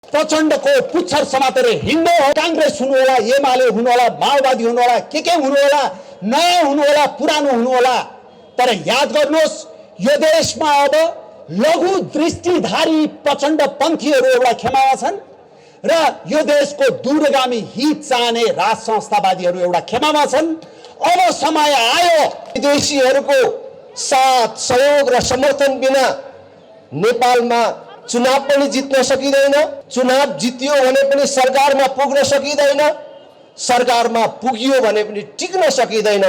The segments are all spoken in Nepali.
प्रचण्डको पुच्छर समातेर हिँड्नु हो। कांग्रेस हुनु होला, एमाले हुनु होला, माओवादी हुनु होला, के हुनु होला, नयाँ हुनु होला, पुरानो हुनु होला, तर याद गर्नुहोस् यो देशमा अब लघु दृष्टिधारी प्रचण्ड पन्थीहरू एउटा खेमामा छन् र यो देशको दूरगामी हित चाहने राज संस्थावादीहरू एउटा खेमामा छन्। अब समय आयो विदेशीहरूको साथ सहयोग र समर्थन बिना नेपालमा चुनाव पनि जित्न सकिँदैन। चुनाव जित्यो भने पनि सरकारमा पुग्न सकिँदैन, सरकारमा पुग्यो भने पनि टिक्न सकिँदैन।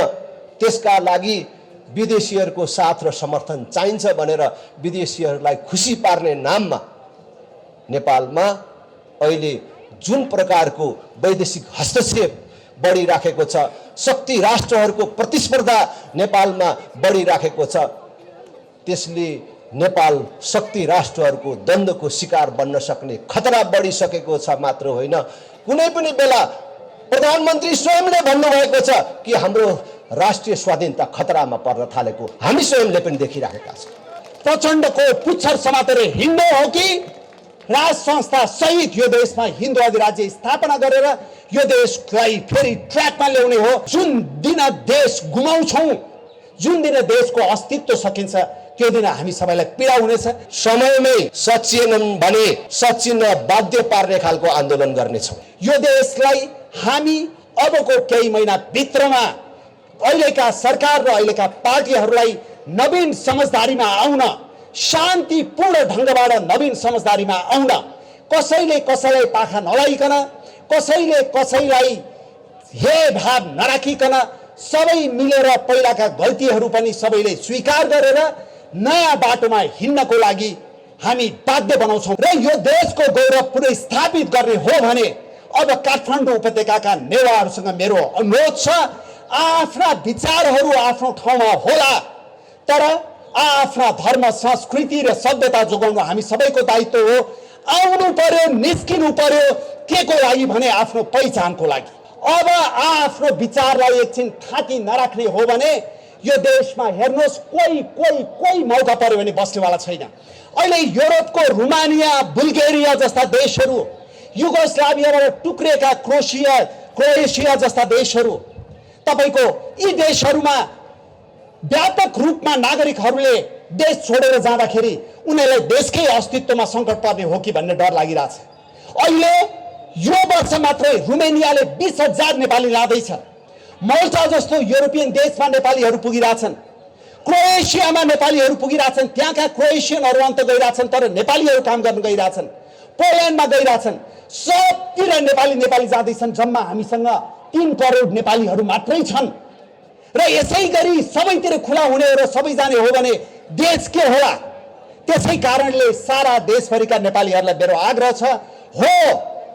त्यसका लागि विदेशीहरूको साथ र समर्थन चाहिन्छ भनेर विदेशीहरूलाई खुसी पार्ने नाममा नेपालमा अहिले जुन प्रकारको वैदेशिक हस्तक्षेप बढिराखेको छ, शक्ति राष्ट्रहरूको प्रतिस्पर्धा नेपालमा बढिराखेको छ, त्यसले नेपाल शक्ति राष्ट्रहरूको द्वन्द्वको शिकार बन्न सक्ने खतरा बढिसकेको छ। मात्र होइन, कुनै पनि बेला प्रधानमन्त्री स्वयंले भन्नुभएको छ कि हाम्रो राष्ट्रिय स्वाधीनता खतरामा पर्न थालेको हामी स्वयंले पनि देखिराखेका छौँ। प्रचण्डको पुच्छर समातेर हिँड्नु हो कि राज संस्था सहित यो देशमा हिन्दू अधिराज्य स्थापना गरेर यो देशलाई फेरि ट्र्याकमा ल्याउने हो। जुन दिन देश गुमाउँछौँ, जुन दिन देशको अस्तित्व सकिन्छ, त्यो दिन हामी सबैलाई पीडा हुनेछ। समयमै सचिएनन् भने सचिन बाध्य पार्ने खालको आन्दोलन गर्नेछौँ। यो देशलाई हामी अबको केही महिना भित्रमा अहिलेका सरकार र अहिलेका पार्टीहरूलाई नवीन समझदारीमा आउन, शान्तिपूर्ण ढङ्गबाट नवीन समझदारीमा आउन, कसैले कसैलाई पाखा नलाइकन, कसैले कसैलाई हे भाव नराखिकन सबै मिलेर पहिलाका गल्तीहरू पनि सबैले स्वीकार गरेर नयाँ बाटोमा हिँड्नको लागि हामी बाध्य बनाउँछौँ। र यो देशको गौरव पुनः स्थापित गर्ने हो भने अब काठमाडौँ उपत्यकाका नेवारहरूसँग मेरो अनुरोध छ, आफ्ना विचारहरू आफ्नो ठाउँमा होला, तर आफ्ना धर्म संस्कृति र सभ्यता जोगाउनु हामी सबैको दायित्व हो। आउनु पर्यो, निस्किनु पर्यो, के को लागि भने आफ्नो पहिचानको लागि। अब आफ्नो विचारलाई एकछिन थाती नराख्ने हो भने यो देशमा हेर्नुहोस्, कोही मौका पर्यो भने बस्नेवाला छैन। अहिले युरोपको रोमानिया, बुल्गेरिया जस्ता देशहरू, युगोस्लाभियाबाट टुक्रिएका क्रोएसिया जस्ता देशहरू, तपाईको यी देशहरूमा व्यापक रूपमा नागरिकहरूले देश छोडेर जाँदाखेरि उनीहरूलाई देशकै अस्तित्वमा सङ्कट पर्ने हो कि भन्ने डर लागिरहेछ। अहिले यो वर्ष मात्रै रोमानियाले 20,000 नेपाली लाँदैछ। माल्टा जस्तो युरोपियन देशमा नेपालीहरू पुगिरहेछन्, क्रोएसियामा नेपालीहरू पुगिरहेछन्, त्यहाँका क्रोएसियनहरू अन्त गइरहेछन्, तर नेपालीहरू काम गर्न गइरहेछन्, पोल्यान्डमा गइरहेछन्, सबतिर नेपाली जाँदैछन्। जम्मा हामीसँग 3 करोड नेपालीहरू मात्रै छन् र यसै गरी सबैतिर खुला हुने र सबै जाने हो भने देश के होला। त्यसै कारणले सारा देशभरिका नेपालीहरूलाई मेरो आग्रह छ, हो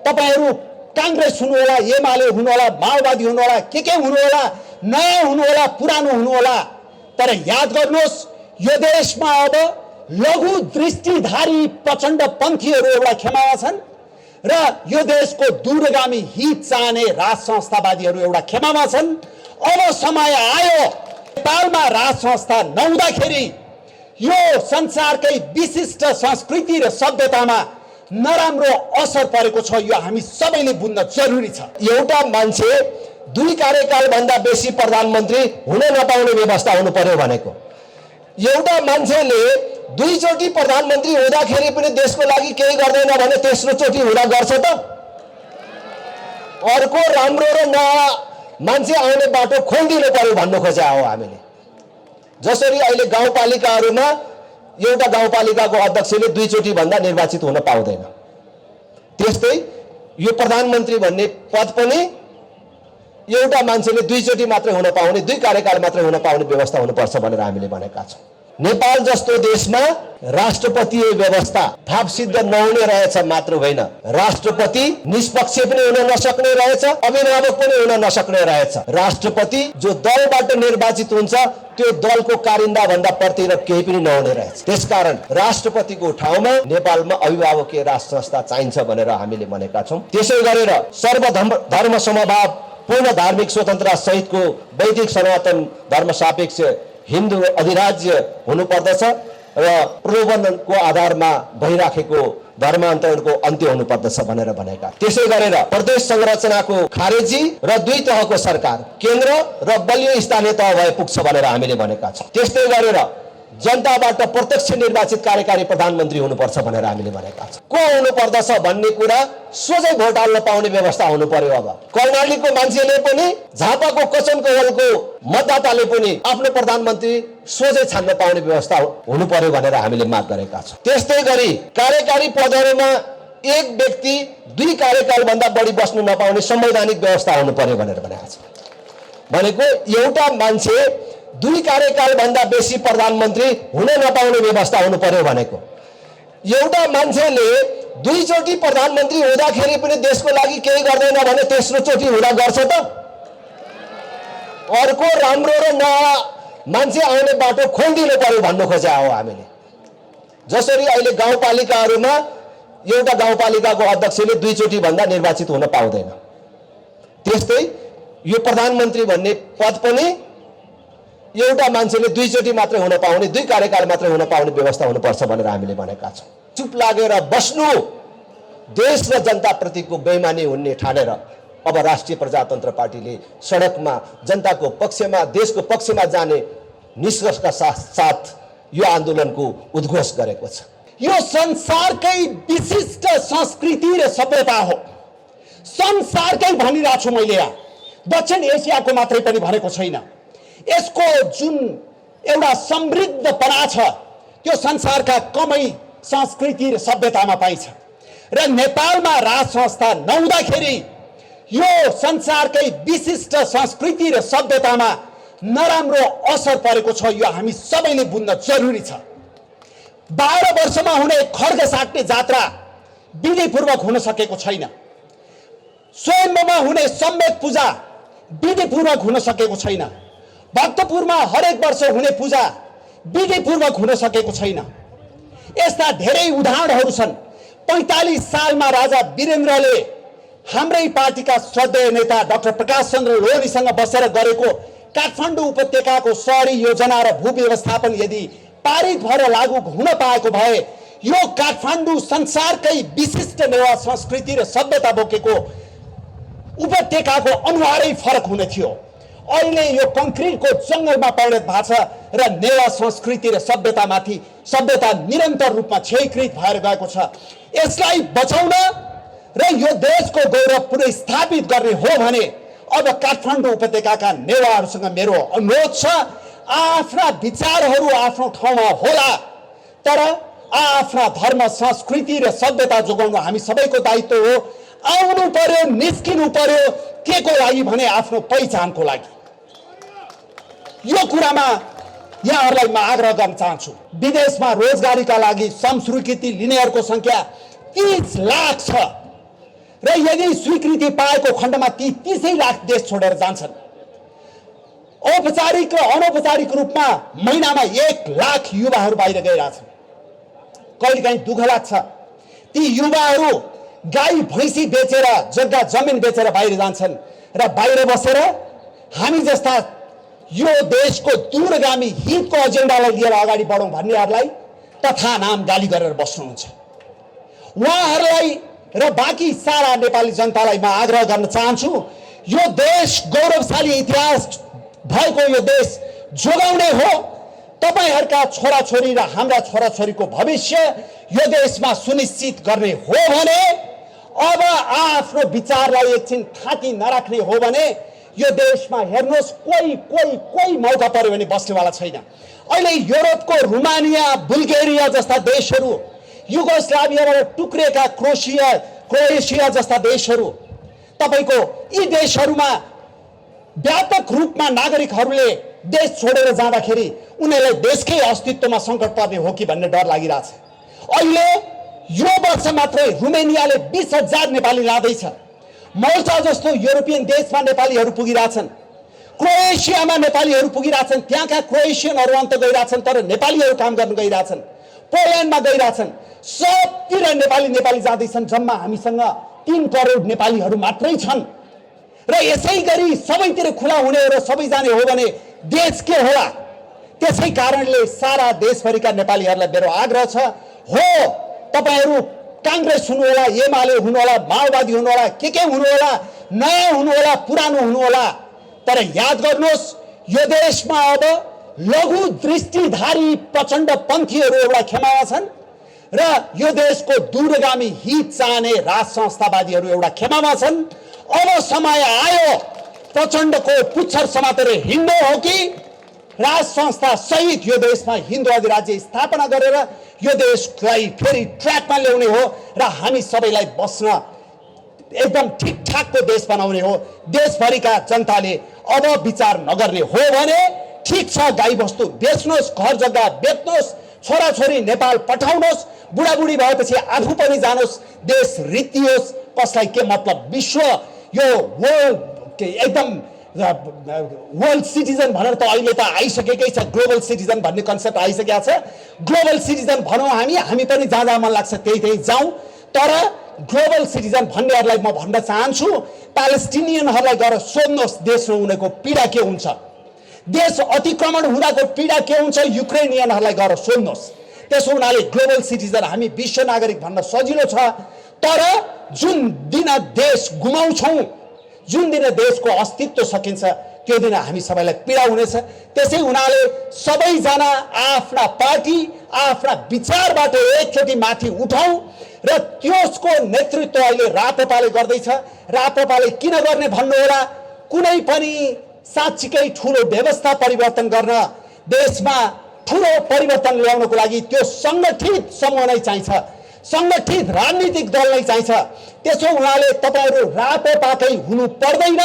तपाईहरू कांग्रेस हुनु होला, एमाले हुनु होला, माओवादी हुनु होला, के हुनु होला, नयाँ हुनु होला, पुरानो हुनु होला, तर याद गर्नुहोस् यो देशमा अब लघु दृष्टिधारी प्रचण्ड पन्थीहरू एउटा खेमामा छन् र यो देशको दूरगामी हित चाहने राज संस्थावादीहरू एउटा खेमामा छन्। अब समय आयो, नेपालमा राज संस्था नहुँदाखेरि यो संसारकै विशिष्ट संस्कृति र सभ्यतामा नराम्रो असर परेको छ। यो हामी सबैले बुझ्न जरुरी छ। एउटा मान्छे 2 कार्यकाल भन्दा बेसी प्रधानमन्त्री हुन नपाउने व्यवस्था हुनु पर्यो भनेको। एउटा मान्छेले 2 चोटि प्रधानमन्त्री हुँदाखेरि पनि देशको लागि केही गर्दैन भने तेस्रो चोटि हुँदा गर्छ त? अर्को राम्रो र नयाँ मान्छे आउने बाटो खोलिदिनु पर्यो भन्नु खोजे हो हामीले। जसरी अहिले गाउँपालिकाहरूमा एउटा गाउँपालिकाको अध्यक्षले 2 चोटि भन्दा निर्वाचित हुन पाउँदैन, त्यस्तै यो प्रधानमन्त्री भन्ने पद पनि एउटा मान्छेले 2 चोटि मात्रै हुन पाउने, 2 कार्यकाल मात्रै हुन पाउने व्यवस्था हुनुपर्छ भनेर हामीले भनेका छौँ। नेपाल जस्तो देशमा राष्ट्रपतीय व्यवस्था थाप सिद्ध नहुने रहेछ मात्र होइन, राष्ट्रपति निष्पक्ष पनि हुन नसक्ने रहेछ, अभिभावक पनि हुन नसक्ने रहेछ। राष्ट्रपति जो दलबाट निर्वाचित हुन्छ त्यो दलको कारिन्दा भन्दा प्रतिरत केही पनि नहुने रहेछ। त्यसकारण राष्ट्रपतिको ठाउँमा नेपालमा अभिभावकीय राज संस्था चाहिन्छ भनेर हामीले भनेका छौँ। त्यसै गरेर सर्वधर्म समभाव, पूर्ण धार्मिक स्वतन्त्रता सहितको वैदिक सनातन धर्म सापेक्ष हिन्दू अधिराज्य हुनुपर्दछ र प्रलोभनको आधारमा भइराखेको धर्मान्तरणको अन्त्य हुनुपर्दछ भनेर भनेका। त्यसै गरेर प्रदेश संरचनाको खारेजी र दुई तहको सरकार, केन्द्र र बलियो स्थानीय तह भए पुग्छ भनेर हामीले भनेका छौँ। त्यस्तै गरेर जनताबाट प्रत्यक्ष निर्वाचित कार्यकारी प्रधानमन्त्री हुनुपर्छ भनेर हामीले भनेका छौँ। को हुनुपर्दछ भन्ने कुरा सोझै भोट हाल्न पाउने व्यवस्था हुनु पर्यो। अब कर्णालीको मान्छेले पनि, झापाको कचनकोवलको मतदाताले पनि आफ्नो प्रधानमन्त्री सोझै छान्न पाउने व्यवस्था हुनु पर्यो भनेर हामीले माग गरेका छौँ। त्यस्तै गरी कार्यकारी पदहरूमा एक व्यक्ति 2 कार्यकालभन्दा बढी बस्नु नपाउने संवैधानिक व्यवस्था हुनु पर्यो भनेर भनेका छौँ। भनेको एउटा मान्छे 2 कार्यकालभन्दा बेसी प्रधानमन्त्री हुन नपाउने व्यवस्था हुनु पर्यो भनेको। एउटा मान्छेले 2 चोटि प्रधानमन्त्री हुँदाखेरि पनि देशको लागि केही गर्दैन भने तेस्रो चोटि हुँदा गर्छ त? अर्को राम्रो र नयाँ मान्छे आउने बाटो खोलिदिनु पर्यो भन्नु खोजे हो हामीले। जसरी अहिले गाउँपालिकाहरूमा एउटा गाउँपालिकाको अध्यक्षले 2 चोटि भन्दा निर्वाचित हुन पाउँदैन, त्यस्तै यो प्रधानमन्त्री भन्ने पद पनि एउटा मान्छेले 2 चोटि मात्रै हुन पाउने, 2 कार्यकाल मात्रै हुन पाउने व्यवस्था हुनुपर्छ भनेर हामीले भनेका छौँ। चुप लागेर बस्नु देश र जनताप्रतिको बेइमानी हुने ठानेर अब राष्ट्रिय प्रजातन्त्र पार्टीले सडकमा जनताको पक्षमा, देशको पक्षमा जाने निष्कर्षका साथ यो आन्दोलनको उद्घोष गरेको छ। यो संसारकै विशिष्ट संस्कृति र सभ्यता हो। संसारकै भनिरहेको छु मैले, यहाँ दक्षिण एसियाको मात्रै पनि भनेको छैन। यसको जुन एउटा समृद्धपना छ त्यो संसारका कमै संस्कृति र सभ्यतामा पाइन्छ। र नेपालमा राज संस्था नहुँदाखेरि यो संसारकै विशिष्ट संस्कृति र सभ्यतामा नराम्रो असर परेको छ। यो हामी सबैले बुझ्न जरुरी छ। 12 वर्षमा हुने खड्ग साट्ने जात्रा विधिपूर्वक हुन सकेको छैन। स्वयम्भूमा हुने सम्वेक पूजा विधिपूर्वक हुन सकेको छैन। भक्तपुरमा हरेक वर्ष हुने पूजा विधिपूर्वक हुन सकेको छैन। यस्ता धेरै उदाहरणहरू छन्। 45 सालमा राजा वीरेन्द्रले हाम्रै पार्टीका श्रद्धेय नेता डाक्टर प्रकाश चन्द्र लोधीसँग बसेर गरेको काठमाडौँ उपत्यकाको शहरी योजना र भू व्यवस्थापन यदि पारित भएर लागू हुन पाएको भए यो काठमाडौँ संसारकै विशिष्ट नेवा संस्कृति र सभ्यता बोकेको उपत्यकाको अनुहारै फरक हुने थियो। अहिले यो कङ्क्रिटको जङ्गलमा परिणत भएको छ र नेवा संस्कृति र सभ्यता निरन्तर रूपमा क्षयकृत भएर गएको छ। यसलाई बचाउन र यो देशको गौरव पुनः स्थापित गर्ने हो भने अब काठमाडौँ उपत्यकाका नेवारहरूसँग मेरो अनुरोध छ, आफ्ना विचारहरू आफ्नो ठाउँमा होला, तर आफ्ना धर्म, संस्कृति र सभ्यता जोगाउनु हामी सबैको दायित्व हो। आउनु पर्यो, निस्किनु पर्यो, के को लागि भने आफ्नो पहिचानको लागि। यो कुरामा यहाँहरूलाई म आग्रह गर्न चाहन्छु। विदेशमा रोजगारीका लागि संस्वीकृति लिनेहरूको संख्या 30 लाख छ र यदि स्वीकृति पाएको खण्डमा 30 लाख देश छोडेर जान्छन्। औपचारिक र अनौपचारिक रूपमा महिनामा 1 लाख युवाहरू बाहिर गइरहेछन्। कहिलेकाहीँ दुःख लाग्छ, ती युवाहरू गाई भैँसी बेचेर, जग्गा जमिन बेचेर बाहिर जान्छन् र बाहिर बसेर हामी जस्ता यो देशको दूरगामी हितको एजेन्डालाई लिएर अगाडि बढौँ भन्नेहरूलाई तथा नाम गाली गरेर बस्नुहुन्छ। उहाँहरूलाई र बाँकी सारा नेपाली जनतालाई म आग्रह गर्न चाहन्छु, यो देश गौरवशाली इतिहास भएको यो देश जोगाउने हो। तपाईहरुका छोराछोरी र हाम्रा छोराछोरीको भविष्य यो देशमा सुनिश्चित गर्ने हो भने, अब आफ्नो विचारलाई एकछिन थाती नराख्ने हो भने यो देशमा हेर्नुहोस्, कोही मौका पर्यो भने बस्नेवाला छैन। अहिले युरोपको रोमानिया, बुल्गेरिया जस्ता देशहरू, युगोस्लाभियाबाट टुक्रेका क्रोएसिया जस्ता देशहरू, तपाईको यी देशहरूमा व्यापक रूपमा नागरिकहरूले देश छोडेर जाँदाखेरि उनीहरूलाई देशकै अस्तित्वमा संकट पर्ने हो कि भन्ने डर लागिरहेछ। अहिले यो वर्ष मात्रै रोमानियाले 20,000 नेपाली लाँदैछ। मोल्टा जस्तो युरोपियन देशमा नेपालीहरू पुगिरहेछन्, क्रोएसियामा नेपालीहरू पुगिरहेछन्, त्यहाँका क्रोएसियनहरू अन्त गइरहेछन्, तर नेपालीहरू काम गर्न गइरहेछन्, पोल्यान्डमा गइरहेछन्, सबतिर नेपाली जाँदैछन्। जम्मा हामीसँग 3 करोड नेपालीहरू मात्रै छन् र यसै गरी सबैतिर खुला हुने र सबै जाने हो भने देश के होला। त्यसै कारणले सारा देशभरिका नेपालीहरूलाई मेरो आग्रह छ, हो तपाईहरु कांग्रेस हुनु होला, एमाले हुनु होला, माओवादी हुनु होला, के हुनु होला, नयाँ हुनु होला, पुरानो हुनु होला, तर याद गर्नुहोस् यो देशमा अब लघु दृष्टिधारी प्रचण्ड पन्थीहरू एउटा खेमामा छन् र यो देशको दूरगामी हित चाहने राज संस्थावादीहरू एउटा खेमामा छन्। अब समय आयो प्रचण्डको पुच्छर समातेर हिँड्नु हो कि राज संस्था सहित यो देशमा हिन्दुवादी राज्य स्थापना गरेर यो देशलाई फेरि ट्र्याकमा ल्याउने हो र हामी सबैलाई बस्न एकदम ठिकठाकको देश बनाउने हो। देशभरिका जनताले अब विचार नगर्ने हो भने ठीक छ, गाईबस्तु बेच्नुहोस्, घर जग्गा बेच्नुहोस्, छोराछोरी नेपाल पठाउनुहोस्, बुढाबुढी भएपछि आफू पनि जानुहोस्, देश रित्तियोस्, कसलाई के मतलब। विश्व यो वर्ल्ड एकदम वर्ल्ड सिटिजन भनेर त अहिले त आइसकेकै छ, ग्लोबल सिटिजन भन्ने कन्सेप्ट आइसकेको छ। ग्लोबल सिटिजन भनौँ हामी पनि जहाँ जहाँ मन लाग्छ त्यही जाउँ, तर ग्लोबल सिटिजन भन्नेहरूलाई म भन्न चाहन्छु प्यालेस्टिनियनहरूलाई गएर सोध्नुहोस् देशमा उनीहरूको पीडा के हुन्छ, देश अतिक्रमण हुँदाको पीडा के हुन्छ युक्रेनियनहरूलाई गएर सोध्नुहोस्। त्यसो हुनाले ग्लोबल सिटिजन हामी विश्व नागरिक भन्न सजिलो छ, तर जुन दिन देश गुमाउँछौँ, जुन दिन देशको अस्तित्व सकिन्छ त्यो दिन हामी सबैलाई पीडा हुनेछ। त्यसै हुनाले सबैजना आफ्ना पार्टी आफ्ना विचारबाट एकचोटि माथि उठाउँ र त्यसको नेतृत्व अहिले राप्रपाले गर्दैछ। राप्रपाले किन गर्ने भन्नुहोला, कुनै पनि साँच्चीकै ठुलो व्यवस्था परिवर्तन गर्न, देशमा ठुलो परिवर्तन ल्याउनको लागि त्यो सङ्गठित समूह नै चाहिन्छ, सङ्गठित राजनीतिक दल नै चाहिन्छ। त्यसो हुनाले तपाईहरू राप्रपाकै हुनु पर्दैन,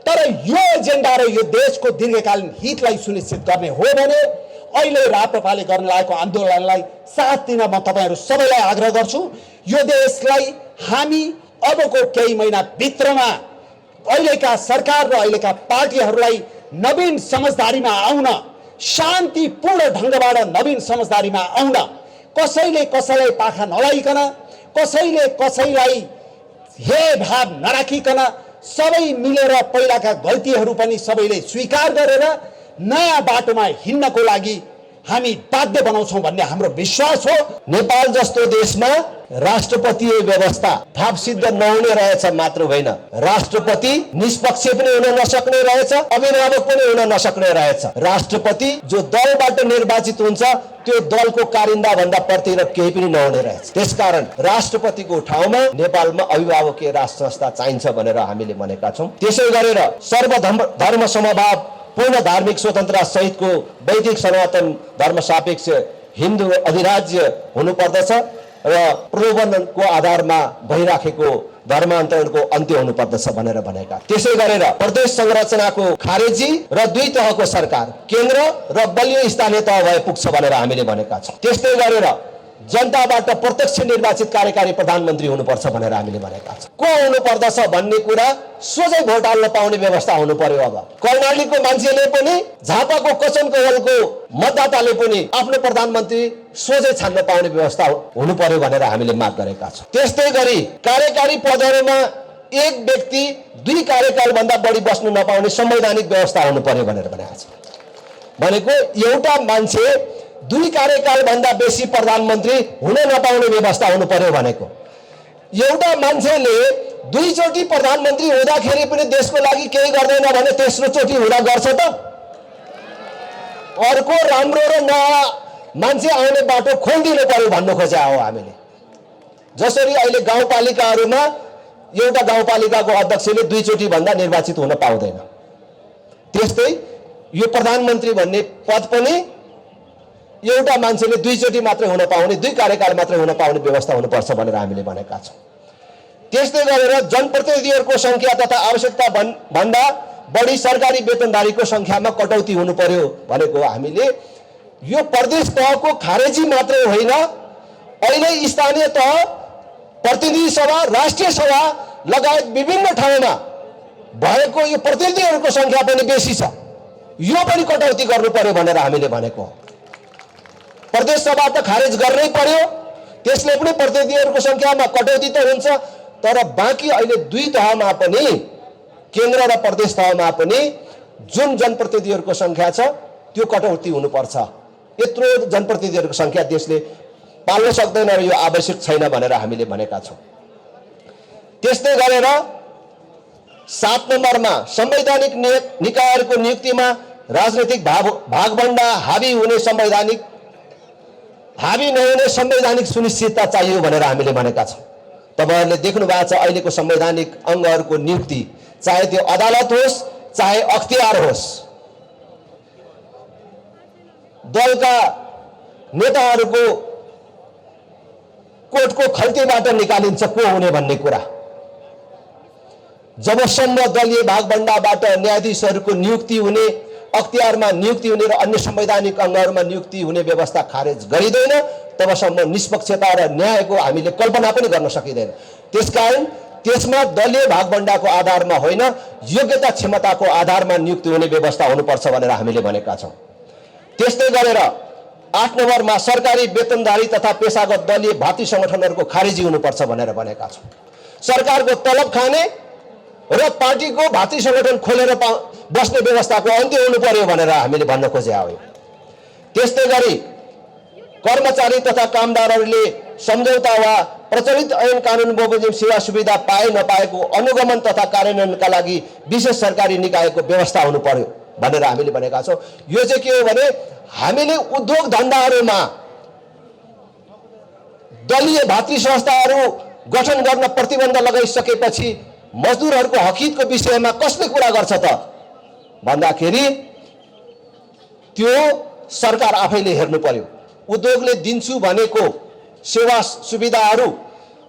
तर यो एजेन्डा र यो देशको दीर्घकालीन हितलाई सुनिश्चित गर्ने हो भने अहिले राप्रपाले गर्न लागेको आन्दोलनलाई साथ दिन म तपाईहरू सबैलाई आग्रह गर्छु। यो देशलाई हामी अबको केही महिना भित्रमा अहिलेका सरकार र अहिलेका पार्टीहरूलाई नवीन समझदारीमा आउन, शान्तिपूर्ण ढङ्गबाट नवीन समझदारीमा आउन, कसैले कसैलाई पाखा नलाइकन, कसैले कसैलाई हे भाव नराखिकन सबै मिलेर पहिलाका गल्तीहरू पनि सबैले स्वीकार गरेर नयाँ बाटोमा हिँड्नको लागि हामी बाध्य बनाउँछौँ भन्ने हाम्रो विश्वास हो। नेपाल जस्तो देशमा राष्ट्रपतीय व्यवस्था थाप सिद्ध नहुने रहेछ मात्र होइन, राष्ट्रपति निष्पक्ष पनि हुन नसक्ने रहेछ, अभिभावक पनि हुन नसक्ने रहेछ। राष्ट्रपति जो दलबाट निर्वाचित हुन्छ त्यो दलको कारिन्दा भन्दा प्रतिर केही पनि नहुने रहेछ। त्यसकारण राष्ट्रपतिको ठाउँमा नेपालमा अभिभावकीय राज संस्था चाहिन्छ भनेर हामीले भनेका छौँ। त्यसै गरेर सर्वधर्म समभाव, पूर्ण धार्मिक स्वतन्त्रता सहितको वैदिक सनातन धर्म सापेक्ष हिन्दू अधिराज्य हुनुपर्दछ र प्रलोभनको आधारमा भइराखेको धर्मान्तरणको अन्त्य हुनुपर्दछ भनेर भनेका। त्यसै गरेर प्रदेश संरचनाको खारेजी र दुई तहको सरकार, केन्द्र र बलियो स्थानीय तह भए पुग्छ भनेर हामीले भनेका छौँ। त्यस्तै गरेर जनताबाट प्रत्यक्ष निर्वाचित कार्यकारी प्रधानमन्त्री हुनुपर्छ भनेर हामीले भनेका छौँ। को हुनुपर्दछ भन्ने कुरा सोझै भोट हाल्न पाउने व्यवस्था हुनु पर्यो। अब कर्णालीको मान्छेले पनि, झापाको कचनकोवलको मतदाताले पनि आफ्नो प्रधानमन्त्री सोझै छान्न पाउने व्यवस्था हुनु पर्यो भनेर हामीले माग गरेका छौँ। त्यस्तै गरी कार्यकारी पदहरूमा एक व्यक्ति दुई कार्यकाल भन्दा बढी बस्नु नपाउने संवैधानिक व्यवस्था हुनु पर्यो भनेर भनेका छौँ। भनेको एउटा मान्छे दुई कार्यकाल भन्दा बेसी प्रधानमन्त्री हुन नपाउने व्यवस्था हुनु पर्यो भनेको। एउटा मान्छेले दुईचोटि प्रधानमन्त्री हुँदाखेरि पनि देशको लागि केही गर्दैन भने तेस्रो चोटि हुँदा गर्छ त? अर्को राम्रो र नयाँ मान्छे आउने बाटो खोलिदिनु पर्यो भन्नु खोजे हो हामीले। जसरी अहिले गाउँपालिकाहरूमा एउटा गाउँपालिकाको अध्यक्षले दुईचोटि भन्दा निर्वाचित हुन पाउँदैन, त्यस्तै यो प्रधानमन्त्री भन्ने पद पनि एउटा मान्छेले दुईचोटि मात्रै हुन पाउने, दुई कार्यकाल मात्रै हुन पाउने व्यवस्था हुनुपर्छ भनेर हामीले भनेका छौँ। त्यस्तै गरेर जनप्रतिनिधिहरूको संख्या तथा आवश्यकता भन्दा बढी सरकारी वेतनधारीको संख्यामा कटौती हुनु पर्यो भनेको हामीले। यो प्रदेश तहको खारेजी मात्रै होइन, अहिले स्थानीय तह, प्रतिनिधि सभा, राष्ट्रिय सभा लगायत विभिन्न ठाउँमा भएको यो प्रतिनिधिहरूको संख्या पनि बेसी छ, यो पनि कटौती गर्नु पर्यो भनेर हामीले भनेको हो। प्रदेश सभा त खारेज गर्नै पर्यो, त्यसले पनि प्रतिनिधिहरूको संख्यामा कटौती त हुन्छ, तर बाँकी अहिले दुई तहमा पनि, केन्द्र र प्रदेश तहमा पनि जुन जनप्रतिनिधिहरूको संख्या छ त्यो कटौती हुनुपर्छ। यत्रो जनप्रतिनिधिहरूको संख्या देशले पाल्न सक्दैन र यो आवश्यक छैन भनेर हामीले भनेका छौँ। त्यस्तै गरेर 7 नम्बरमा संवैधानिक निकायहरूको नियुक्तिमा राजनीतिक भागभण्डा हावी नहुने संवैधानिक सुनिश्चितता चाहियो भनेर हामीले भनेका छौँ। तपाईहरुले देख्नु भएको छ अहिलेको संवैधानिक अङ्गहरूको नियुक्ति, चाहे त्यो अदालत होस् चाहे अख्तियार होस्, दलका नेताहरूको कोर्टको खल्तीबाट निकालिन्छ को हुने भन्ने कुरा। जबसम्म दलीय भागभण्डाबाट न्यायाधीशहरूको नियुक्ति हुने, अख्तियारमा नियुक्ति हुने र अन्य संवैधानिक अङ्गहरूमा नियुक्ति हुने व्यवस्था खारेज गरिँदैन, तबसम्म निष्पक्षता र न्यायको हामीले कल्पना पनि गर्न सकिँदैन। त्यसकारण त्यसमा दलीय भागभण्डाको आधारमा होइन, योग्यता क्षमताको आधारमा नियुक्ति हुने व्यवस्था हुनुपर्छ भनेर हामीले भनेका छौँ। त्यस्तै गरेर 8 नम्बरमा सरकारी वेतनधारी तथा पेशागत दलीय भाती संगठनहरूको खारेजी हुनुपर्छ भनेर भनेका छौँ। सरकारको तलब खाने र पार्टीको भाती संगठन खोलेर बस्ने व्यवस्थाको अन्त्य हुनु पर्यो भनेर हामीले भन्न खोजे हो। त्यस्तै गरी कर्मचारी तथा कामदारहरूले सम्झौता वा प्रचलित ऐन कानुन बमोजिम सेवा सुविधा पाए नपाएको अनुगमन तथा कार्यान्वयनका लागि विशेष सरकारी निकायको व्यवस्था हुनु पर्यो भनेर हामीले भनेका छौँ। यो चाहिँ के हो भने हामीले उद्योग धन्दाहरूमा दलीय भातृ संस्थाहरू गठन गर्न प्रतिबन्ध लगाइसकेपछि मजदुरहरूको हकितको विषयमा कसले कुरा गर्छ त भन्दाखेरि त्यो सरकार आफैले हेर्नु पर्यो। उद्योगले दिन्छु भनेको सेवा सुविधाहरू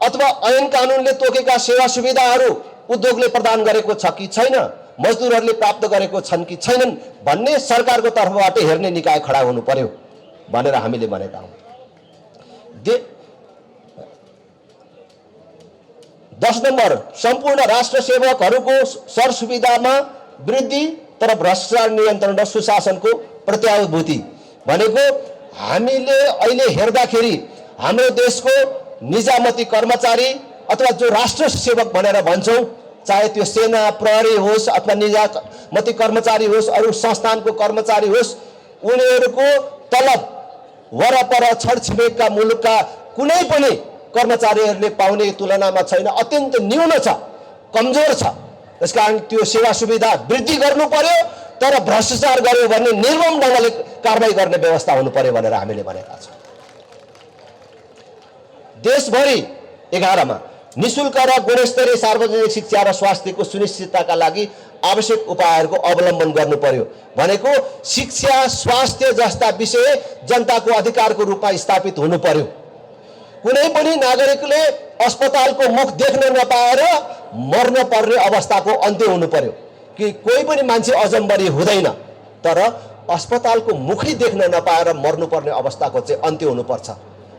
अथवा ऐन कानुनले तोकेका सेवा सुविधाहरू उद्योगले प्रदान गरेको छ कि छैन, मजदुरहरूले प्राप्त गरेको छन् कि छैनन् भन्ने सरकारको तर्फबाट हेर्ने निकाय खडा हुनु पर्यो भनेर हामीले भनेका हौँ। 10 नम्बर सम्पूर्ण राष्ट्र सेवकहरूको सरसुविधामा वृद्धि तर भ्रष्टाचार नियन्त्रण र सुशासनको प्रत्याभूति भनेको हामीले अहिले हेर्दाखेरि हाम्रो देशको निजामती कर्मचारी अथवा जो राष्ट्र सेवक भनेर भन्छौँ, चाहे त्यो सेना प्रहरी होस् अथवा निजामती कर्मचारी होस्, अरू संस्थानको कर्मचारी होस्, उनीहरूको तलब वरपर छरछिमेकका मुलुकका कुनै पनि कर्मचारीहरूले पाउने तुलनामा छैन, अत्यन्त न्यून छ, कमजोर छ। त्यसकारण त्यो सेवा सुविधा वृद्धि गर्नु पर्यो तर भ्रष्टाचार गर्यो भने निर्मम ढङ्गले कारबाही गर्ने व्यवस्था हुनु पर्यो भनेर हामीले भनेका छौँ। देशभरि 11 मा निशुल्क र गुणस्तरीय सार्वजनिक शिक्षा र स्वास्थ्यको सुनिश्चितताका लागि आवश्यक उपायहरूको अवलम्बन गर्नु पर्यो भनेको शिक्षा स्वास्थ्य जस्ता विषय जनताको अधिकारको रूपमा स्थापित हुनु पर्यो। कुनै पनि नागरिकले अस्पतालको मुख देख्न नपाएर मर्न पर्ने अवस्थाको अन्त्य हुनु पर्यो कि कोही पनि मान्छे अजम्बरी हुँदैन तर अस्पतालको मुखै देख्न नपाएर मर्नुपर्ने अवस्थाको चाहिँ अन्त्य हुनुपर्छ।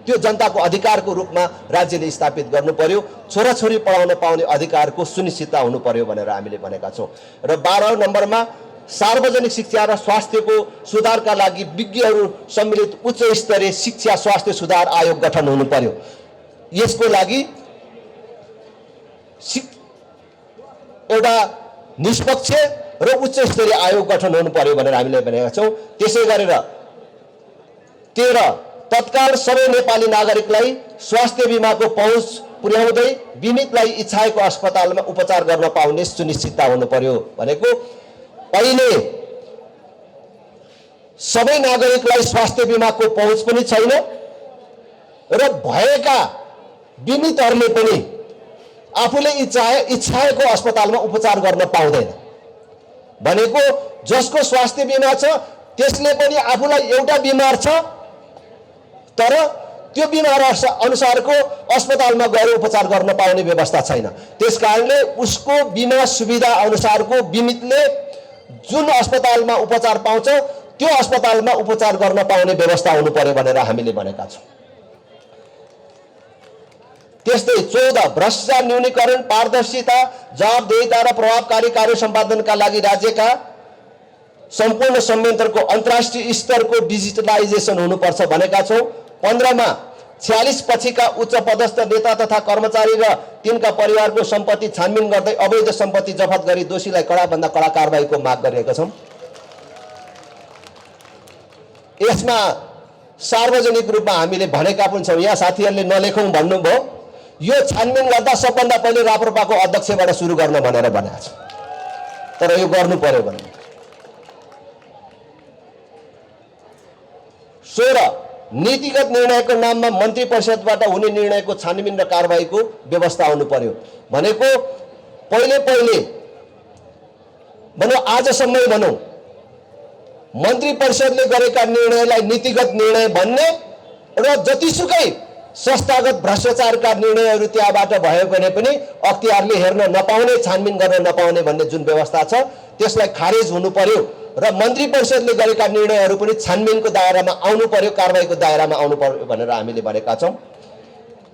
त्यो जनताको अधिकारको रूपमा राज्यले स्थापित गर्नु पर्यो। छोराछोरी पढाउन पाउने अधिकारको सुनिश्चितता हुनु पर्यो भनेर हामीले भनेका छौँ। र 12 नम्बरमा सार्वजनिक शिक्षा र स्वास्थ्यको सुधारका लागि विज्ञहरू सम्मिलित उच्च स्तरीय शिक्षा स्वास्थ्य सुधार आयोग गठन हुनु पर्यो। यसको लागि एउटा निष्पक्ष र उच्च स्तरीय आयोग गठन हुनु पर्यो भनेर हामीले भनेका छौँ। त्यसै गरेर 13 तत्काल सबै नेपाली नागरिकलाई स्वास्थ्य बीमाको पहुँच पुर्याउँदै बिमितलाई इच्छाएको अस्पतालमा उपचार गर्न पाउने सुनिश्चितता हुनु पर्यो भनेको अहिले सबै नागरिकलाई स्वास्थ्य बीमाको पहुँच पनि छैन र भएका बिमितहरूले पनि आफूले इच्छाएको अस्पतालमा उपचार गर्न पाउँदैन भनेको जसको स्वास्थ्य बीमा छ त्यसले पनि आफूलाई एउटा बिमार छ तर त्यो बिमार अनुसारको अस्पतालमा गएर उपचार गर्न पाउने व्यवस्था छैन। त्यसकारणले उसको बिमा सुविधा अनुसारको बिमितले जुन अस्पतालमा उपचार पाउँछ त्यो अस्पतालमा उपचार गर्न पाउने व्यवस्था हुनु पर्यो भनेर हामीले भनेका छौँ। त्यस्तै 14 भ्रष्टाचार न्यूनीकरण पारदर्शिता जवाबदेहिता र प्रभावकारी कार्य सम्पादनका लागि राज्यका सम्पूर्ण संयन्त्रको अन्तर्राष्ट्रिय स्तरको डिजिटलाइजेसन हुनुपर्छ भनेका छौँ। 15 मा 46 पछिका उच्च पदस्थ नेता तथा कर्मचारी र तिनका परिवारको सम्पत्ति छानबिन गर्दै अवैध सम्पत्ति जफत गरी दोषीलाई कडाभन्दा कडा कारबाहीको माग गरिरहेका छौँ। यसमा सार्वजनिक रूपमा हामीले भनेका पनि छौँ। यहाँ साथीहरूले नलेखौँ भन्नुभयो, यो छानबिन गर्दा सबभन्दा पहिले राप्रपाको अध्यक्षबाट सुरु गर्न भनेर भनेको छ। तर यो गर्नु पर्यो भने 16 नीतिगत निर्णयको नाममा मन्त्री परिषदबाट हुने निर्णयको छानबिन र कारबाहीको व्यवस्था आउनु पर्यो भनेको पहिले भनौँ आजसम्मै भनौँ मन्त्री परिषदले गरेका निर्णयलाई नीतिगत निर्णय भन्ने र जतिसुकै संस्थागत भ्रष्टाचारका निर्णयहरू त्यहाँबाट भयो भने पनि अख्तियारले हेर्न नपाउने, छानबिन गर्न नपाउने भन्ने जुन व्यवस्था छ त्यसलाई खारेज हुनु पर्यो र मन्त्री परिषदले गरेका निर्णयहरू पनि छानबिनको दायरामा आउनु पर्यो, कारबाहीको दायरामा आउनु पर्यो भनेर हामीले भनेका छौँ।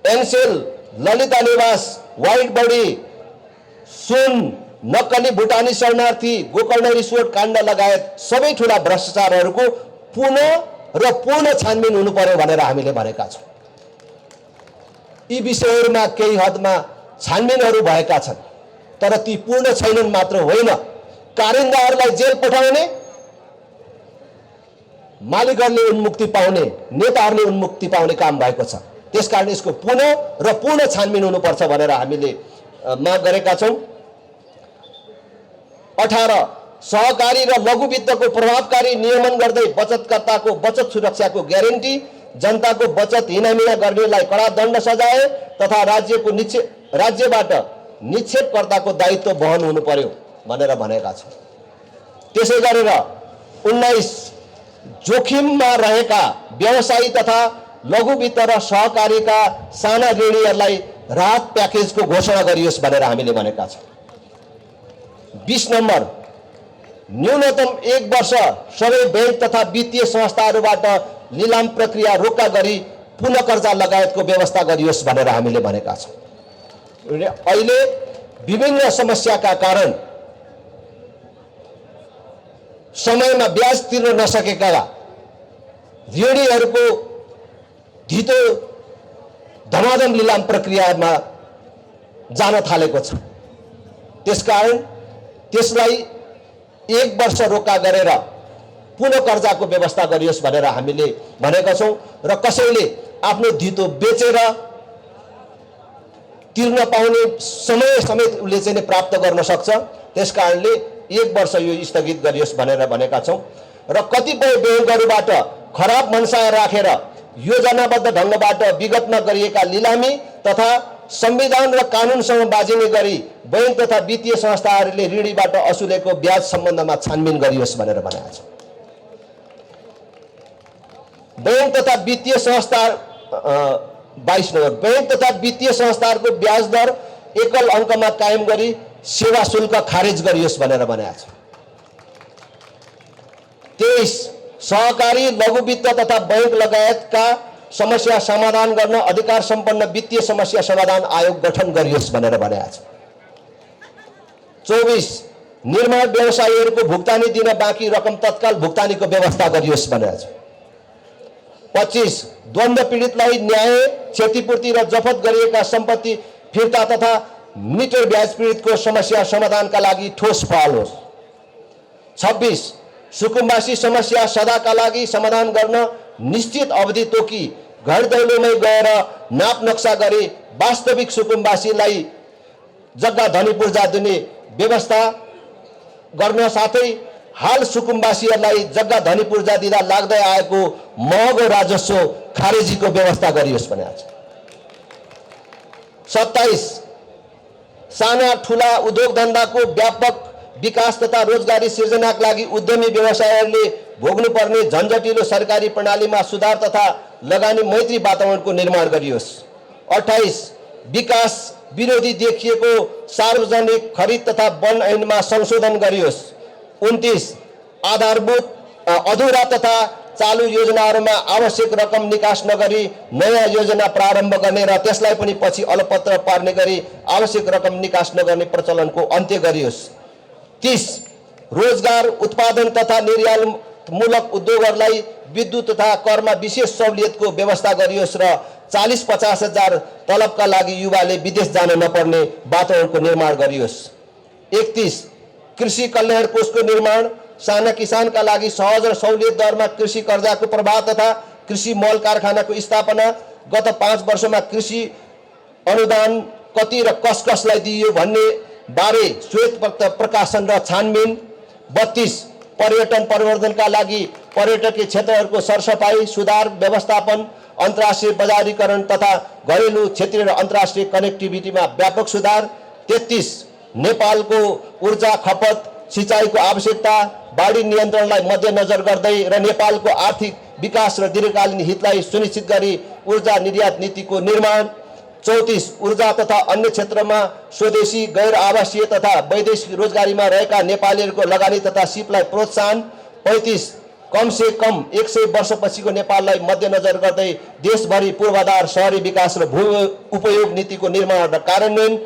एनसेल, ललिता निवास, व्हाइट बडी, सुन, नक्कली भुटानी शरणार्थी, गोकर्ण रिसोर्ट काण्ड लगायत सबै ठुला भ्रष्टाचारहरूको पूर्ण छानबिन हुनु पर्यो भनेर हामीले भनेका छौँ। यी विषयहरूमा केही हदमा छानबिनहरू भएका छन्, तर ती पूर्ण छैनन् मात्र होइन, कारिन्दाहरूलाई जेल पठाउने, मालिकहरूले उन्मुक्ति पाउने, नेताहरूले उन्मुक्ति पाउने काम भएको छ। त्यसकारण यसको पूर्ण छानबिन हुनुपर्छ भनेर हामीले माग गरेका छौँ। 18 सहकारी र लघु वित्तको प्रभावकारी नियमन गर्दै बचतकर्ताको बचत सुरक्षाको ग्यारेन्टी, जनताको बचत हिनामिना गर्नेलाई कडा दण्ड सजाय तथा राज्यबाट निक्षेपकर्ताको दायित्व वहन हुनु पर्यो भनेर भनेका छौँ। त्यसै गरेर 19 जोखिममा रहेका व्यवसायी तथा लघु वित्त र सहकारीका साना ऋणीहरूलाई राहत प्याकेजको घोषणा गरियोस् भनेर हामीले भनेका छौँ। 20 नम्बर न्यूनतम 1 वर्ष सबै बैंक तथा वित्तीय संस्थाहरूबाट लिलाम प्रक्रिया रोका गरी पुनः कर्जा लगायतको व्यवस्था गरियोस् भनेर हामीले भनेका छौँ। अहिले विभिन्न समस्याका कारण समयमा ब्याज तिर्न नसकेका ऋणीहरूको धितो धमाधम लिलाम प्रक्रियामा जान थालेको छ। त्यसकारण त्यसलाई 1 वर्ष रोका गरेर पुनः कर्जाको व्यवस्था गरियोस् भनेर हामीले भनेका छौँ र कसैले आफ्नो धितो बेचेर तिर्न पाउने समय समेत उसले चाहिँ प्राप्त गर्न सक्छ। त्यसकारणले 1 वर्ष यो स्थगित गरियोस् भनेर भनेका छौँ र कतिपय बैंकहरूबाट खराब मनसाय राखेर योजनाबद्ध ढङ्गबाट विगतमा गरिएका लिलामी तथा संविधान र कानुनसँग बाजिने गरी बैंक तथा वित्तीय संस्थाहरूले ऋणीबाट असुलेको ब्याज सम्बन्धमा छानबिन गरियोस् भनेर भनेका छौँ। बैंक तथा वित्तीय संस्था 22 नम्बर बैंक तथा वित्तीय संस्थाहरूको ब्याज दर एकल अङ्कमा कायम गरी सेवा शुल्क खारेज गरियोस् भनेर भनेका छौँ। 23 सहकारी लघु वित्त तथा बैंक लगायतका समस्या समाधान गर्न अधिकार सम्पन्न वित्तीय समस्या समाधान आयोग गठन गरियोस् भनेर भनेका छ। 24 निर्माण व्यवसायीहरूको भुक्तानी दिन बाँकी रकम तत्काल भुक्तानीको व्यवस्था गरियोस् भनेर छ। 25 द्वन्द्व पीडितलाई न्याय, क्षतिपूर्ति र जफत गरिएका सम्पत्ति फिर्ता तथा मिटर ब्याज पीडितको समस्या समाधानका लागि ठोस पहल होस्। 26 सुकुम्बासी समस्या सदाका लागि समाधान गर्न निश्चित अवधि तोकी घर दैलोमै गएर नाप नक्सा गरी वास्तविक सुकुम्बासीलाई जग्गा धनी पूर्जा दिने व्यवस्था गर्न साथै हाल सुकुम्बासीहरूलाई जग्गा धनी पूर्जा दिँदा लाग्दै आएको महँगो राजस्व खारेजीको व्यवस्था गरियोस् भनेको छ। 27 साना ठुला उद्योग धन्दाको व्यापक विकास तथा रोजगारी सिर्जनाका लागि उद्यमी व्यवसायहरूले भोग्नुपर्ने झन्झटिलो सरकारी प्रणालीमा सुधार तथा लगानी मैत्री वातावरणको निर्माण गरियोस्। 28 विकास विरोधी देखिएको सार्वजनिक खरिद तथा वन ऐनमा संशोधन गरियोस्। 29 आधारभूत अधुरा तथा चालू योजनाहरूमा आवश्यक रकम निकास नगरी नयाँ योजना प्रारम्भ गर्ने र त्यसलाई पनि पछि अलपत्र पार्ने गरी आवश्यक रकम निकास नगर्ने प्रचलनको अन्त्य गरियोस्। 30 रोजगार उत्पादन तथा निर्यातमूलक उद्योगहरूलाई विद्युत तथा करमा विशेष सहुलियतको व्यवस्था गरियोस् र 40-50 हजार तलबका लागि युवाले विदेश जान नपर्ने वातावरणको निर्माण गरियोस्। 31 कृषि कल्याण कोषको निर्माण, साना किसानका लागि सहज र सहुलियत दरमा कृषि कर्जाको प्रवाह तथा कृषि मल कारखानाको स्थापना, गत 5 वर्षमा कृषि अनुदान कति र कसलाई दिइयो भन्ने बारे श्वेत प्रकाशन र छानबिन। 32 पर्यटन प्रवर्धनका लागि पर्यटकीय क्षेत्रहरूको सरसफाई सुधार व्यवस्थापन, अन्तर्राष्ट्रिय बजारीकरण तथा घरेलु क्षेत्रीय र अन्तर्राष्ट्रिय कनेक्टिभिटीमा व्यापक सुधार। 33 नेपालको ऊर्जा खपत, सिँचाइको आवश्यकता, बाढी नियन्त्रणलाई मध्यनजर गर्दै र नेपालको आर्थिक विकास र दीर्घकालीन हितलाई सुनिश्चित गरी ऊर्जा निर्यात नीतिको निर्माण। 34 ऊर्जा तथा अन्य क्षेत्रमा स्वदेशी गैर आवासीय तथा वैदेशिक रोजगारीमा रहेका नेपालीहरूको लगानी तथा सिपलाई प्रोत्साहन। 35 कम से कम 100 वर्षपछिको नेपाललाई मध्यनजर गर्दै देशभरि पूर्वाधार शहरी विकास र भू उपयोग नीतिको निर्माण र कार्यान्वयन।